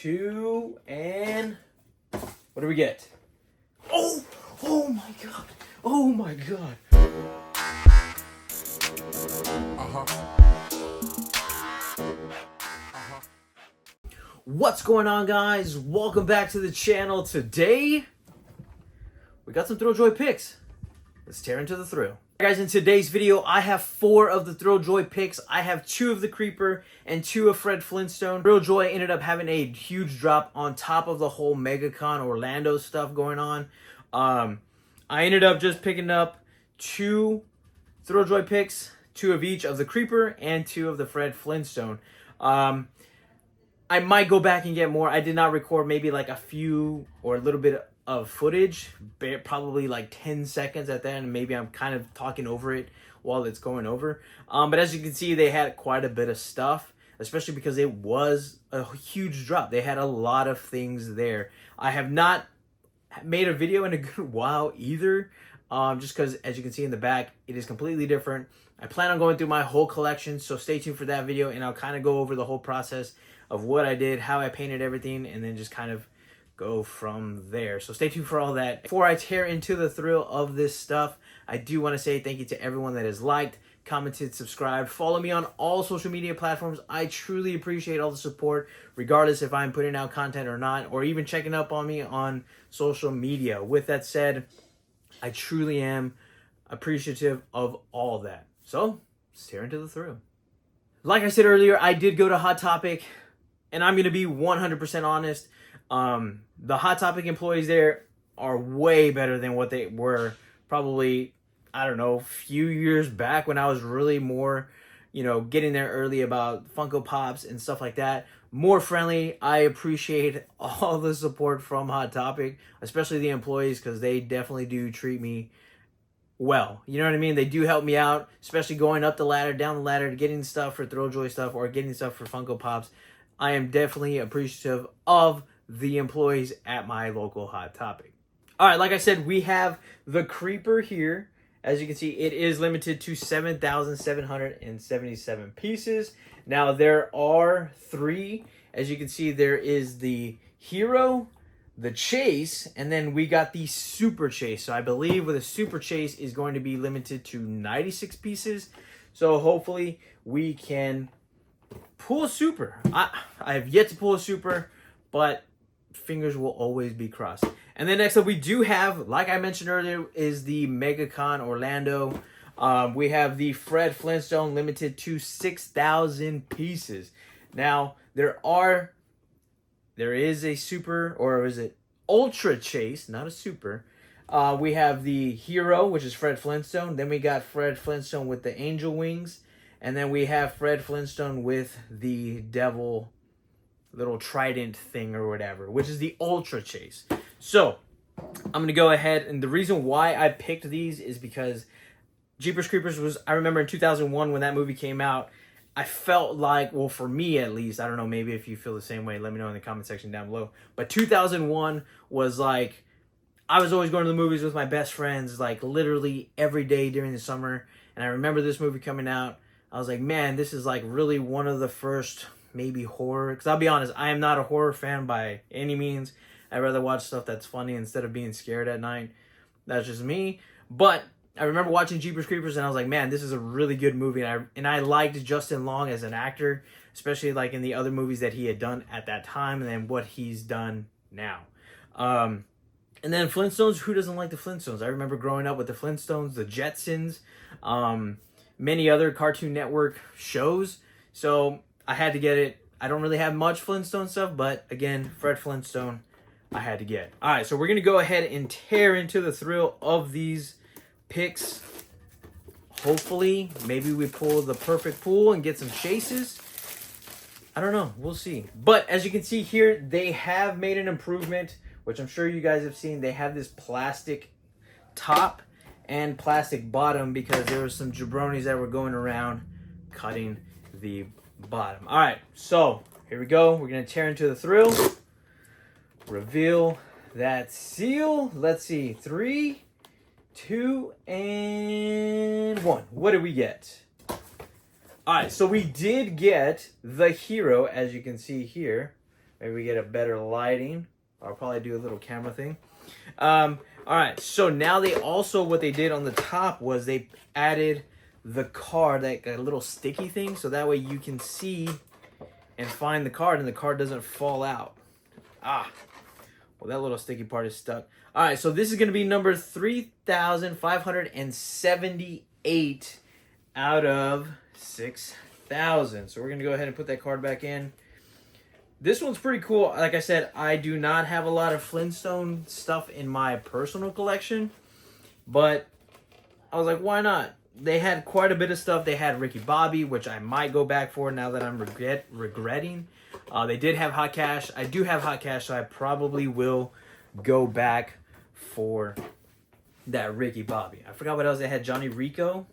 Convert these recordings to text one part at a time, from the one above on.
2, and what do we get? Oh! Oh my god! Oh my god! What's going on, guys? Welcome back to the channel. Today, we got some Thrilljoy Pix. Let's tear into the thrill. Guys, in today's video, I have 4 of the Thrilljoy Pix. I have 2 of the Creeper and 2 of Fred Flintstone. Thrilljoy ended up having a huge drop on top of the whole MegaCon Orlando stuff going on. I ended up just picking up 2 Thrilljoy Pix, 2 of each of the Creeper and 2 of the Fred Flintstone. I might go back and get more. I did not record maybe like a few or a little bit of footage, probably like 10 seconds at the end. Maybe I'm kind of talking over it while it's going over. But as you can see, they had quite a bit of stuff, especially because it was a huge drop. They had a lot of things there. I have not made a video in a good while either, just because, as you can see in the back, it is completely different. I plan on going through my whole collection, so stay tuned for that video, and I'll kind of go over the whole process of what I did, how I painted everything, and then just kind of go from there. So stay tuned for all that. Before I tear into the thrill of this stuff, I do want to say thank you to everyone that has liked, commented, subscribed, follow me on all social media platforms. I truly appreciate all the support, regardless if I'm putting out content or not, or even checking up on me on social media. With that said, I truly am appreciative of all that. So let's tear into the thrill. Like I said earlier, I did go to Hot Topic, and I'm going to be 100% honest. The Hot Topic employees there are way better than what they were probably, I don't know, a few years back when I was really more, getting there early about Funko Pops and stuff like that. More friendly. I appreciate all the support from Hot Topic, especially the employees, because they definitely do treat me well. You know what I mean? They do help me out, especially going up the ladder, down the ladder, getting stuff for Thrilljoy stuff or getting stuff for Funko Pops. I am definitely appreciative of the employees at my local Hot Topic. All right, like I said, we have the Creeper here. As you can see, it is limited to 7,777 pieces. Now, there are 3. As you can see, there is the Hero, the Chase, and then we got the Super Chase. So I believe with a Super Chase is going to be limited to 96 pieces. So hopefully we can pull a Super. I have yet to pull a Super, but fingers will always be crossed. And then next up, we do have, like I mentioned earlier, is the MegaCon Orlando. We have the Fred Flintstone limited to 6,000 pieces. Now, there is a Super, or is it Ultra Chase, not a Super. We have the Hero, which is Fred Flintstone. Then we got Fred Flintstone with the angel wings. And then we have Fred Flintstone with the devil little trident thing or whatever, which is the Ultra Chase. So I'm going to go ahead, and the reason why I picked these is because Jeepers Creepers was, I remember in 2001 when that movie came out, I felt like, well, for me at least, I don't know, maybe if you feel the same way, let me know in the comment section down below, but 2001 was like, I was always going to the movies with my best friends, like literally every day during the summer, and I remember this movie coming out. I was like, man, this is like really one of the first maybe horror, because I'll be honest, I am not a horror fan by any means. I'd rather watch stuff that's funny instead of being scared at night. That's just me. But I remember watching Jeepers Creepers, and I was like, man, this is a really good movie. And I liked Justin Long as an actor, especially like in the other movies that he had done at that time and then what he's done now. And then Flintstones, who doesn't like the Flintstones? I remember growing up with the Flintstones, the Jetsons, many other Cartoon Network shows. So I had to get it. I don't really have much Flintstone stuff, but again, Fred Flintstone, I had to get. All right, so we're going to go ahead and tear into the thrill of these picks. Hopefully, maybe we pull the perfect pool and get some chases. I don't know. We'll see. But as you can see here, they have made an improvement, which I'm sure you guys have seen. They have this plastic top and plastic bottom because there were some jabronis that were going around cutting the bottom. All right, so here we go. We're going to tear into the thrill. Reveal that seal. Let's see. 3, 2, and 1. What did we get? All right, so we did get the Hero, as you can see here. Maybe we get a better lighting. I'll probably do a little camera thing. All right, so now they also, what they did on the top was they added the card, that little sticky thing, so that way you can see and find the card and the card doesn't fall out. Well, that little sticky part is stuck. All right, so this is going to be number 3,578 out of 6,000. So we're going to go ahead and put that card back in. This one's pretty cool. Like I said, I do not have a lot of Flintstone stuff in my personal collection, but I was like, why not? They had quite a bit of stuff. They had Ricky Bobby, which I might go back for now that I'm regretting. They did have Hot Cash. I do have Hot Cash, so I probably will go back for that Ricky Bobby. I forgot what else they had. Johnny Rico.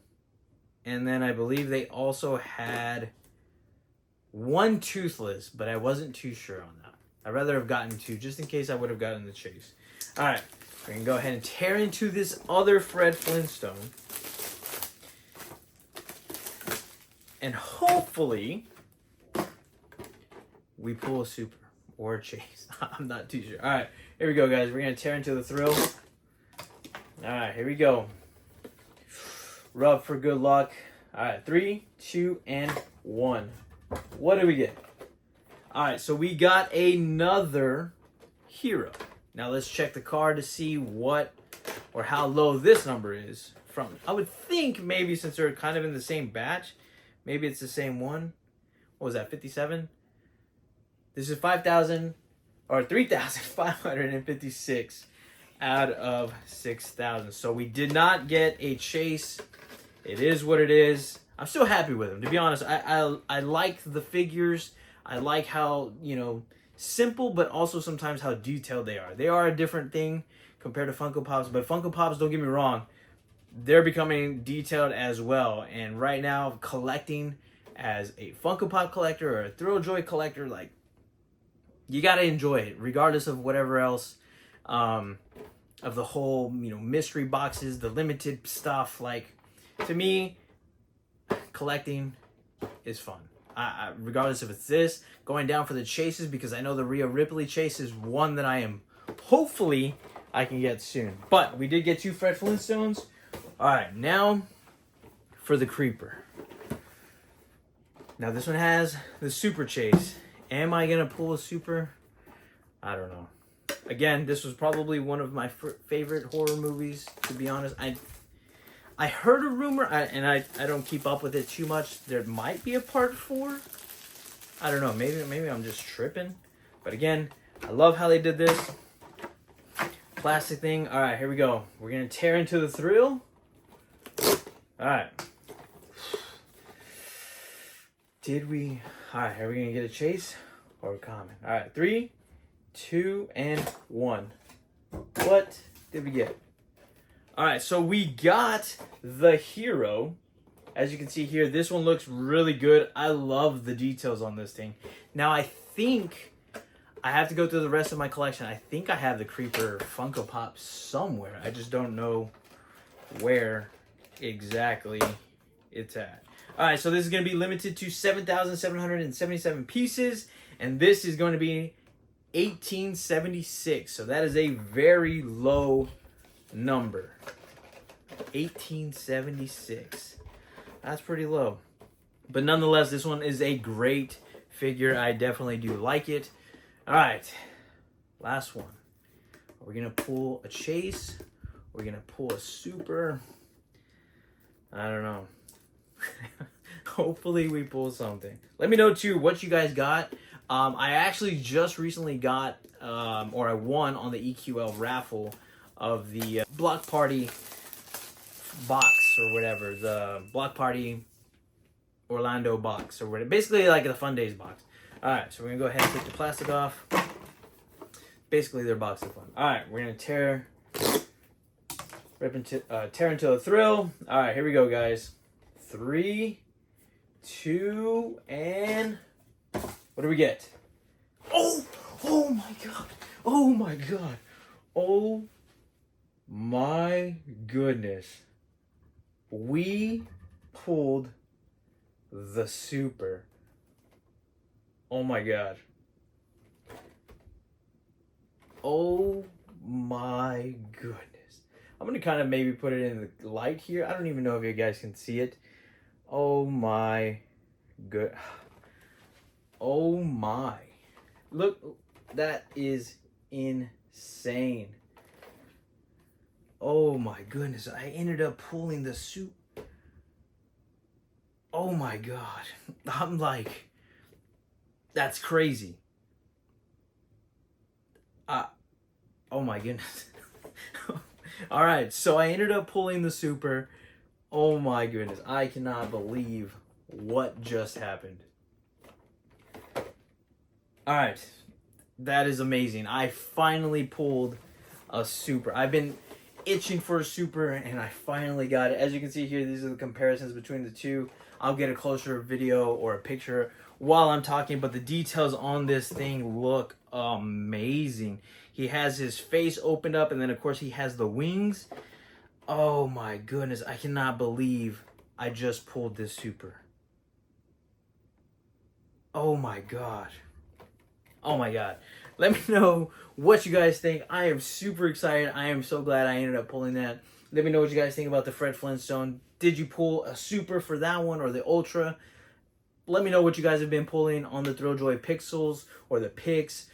And then I believe they also had one Toothless, but I wasn't too sure on that. I'd rather have gotten two, just in case I would have gotten the chase. All right, we can go ahead and tear into this other Fred Flintstone. And hopefully, we pull a super or a chase. I'm not too sure. All right, here we go, guys. We're going to tear into the thrill. All right, here we go. Rub for good luck. All right, 3, 2, and 1. What do we get? All right, so we got another hero. Now let's check the card to see what or how low this number is from. I would think maybe since they're kind of in the same batch, maybe it's the same one. What was that, 57? This is 5,000 or 3,556 out of 6,000. So we did not get a chase. It is what it is. I'm still happy with them, to be honest. I like the figures. I like how, you know, simple, but also sometimes how detailed they are. They are a different thing compared to Funko Pops, but Funko Pops, don't get me wrong, they're becoming detailed as well. And right now, collecting as a Funko Pop collector or a Thrilljoy collector, like, you got to enjoy it, regardless of whatever else, of the whole, you know, mystery boxes, the limited stuff. Like, to me, collecting is fun. Regardless if it's this, going down for the chases, because I know the Rhea Ripley chase is one that I am, hopefully, I can get soon. But we did get 2 Fred Flintstones. All right, now for the Creeper. Now this one has the super chase. Am I going to pull a super? I don't know. Again, this was probably one of my favorite horror movies, to be honest. I heard a rumor, and I don't keep up with it too much. There might be a part 4. I don't know. Maybe I'm just tripping. But again, I love how they did this. Plastic thing. All right, here we go. We're going to tear into the thrill. All right. Did we? All right, are we going to get a chase or a common? All right, 3, 2, and 1. What did we get? All right, so we got the hero. As you can see here, this one looks really good. I love the details on this thing. Now, I think I have to go through the rest of my collection. I think I have the Creeper Funko Pop somewhere. I just don't know where exactly it's at. All right, so this is going to be limited to 7,777 pieces, and this is going to be 1876. So that is a very low number. 1876. That's pretty low. But nonetheless, this one is a great figure. I definitely do like it. All right, last one. We're going to pull a chase. We're going to pull a super. I don't know. Hopefully we pull something. Let me know too what you guys got. I actually just recently got, or I won on the EQL raffle of the Block Party box or whatever. The Block Party Orlando box or whatever. Basically like the Fun Days box. Alright, so we're going to go ahead and take the plastic off. Basically their box of fun. Alright, we're going to tear into the thrill. Alright, here we go, guys. 3, 2, and what do we get? Oh my god. Oh my god. Oh my goodness. We pulled the super. Oh my god. Oh my goodness. I'm going to kind of maybe put it in the light here. I don't even know if you guys can see it. Oh my good. Oh my. Look, that is insane. Oh my goodness. I ended up pulling the suit. Oh my god. I'm like, that's crazy. Oh my goodness. All right, so I ended up pulling the super. Oh my goodness. I cannot believe what just happened. All right. That is amazing. I finally pulled a super. I've been itching for a super and I finally got it. As you can see here, these are the comparisons between the two. I'll get a closer video or a picture while I'm talking, but the details on this thing look amazing. He has his face opened up and then of course he has the wings. Oh my goodness, I cannot believe I just pulled this super. Oh my god. Oh my god. Let me know what you guys think. I am super excited. I am so glad I ended up pulling that. Let me know what you guys think about the Fred Flintstone. Did you pull a super for that one or the ultra? Let me know what you guys have been pulling on the Thrilljoy Pixels or the Pix.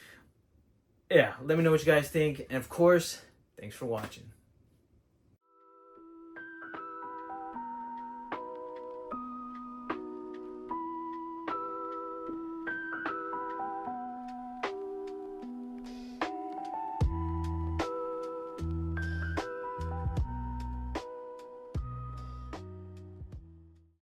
Yeah, let me know what you guys think. And of course, thanks for watching.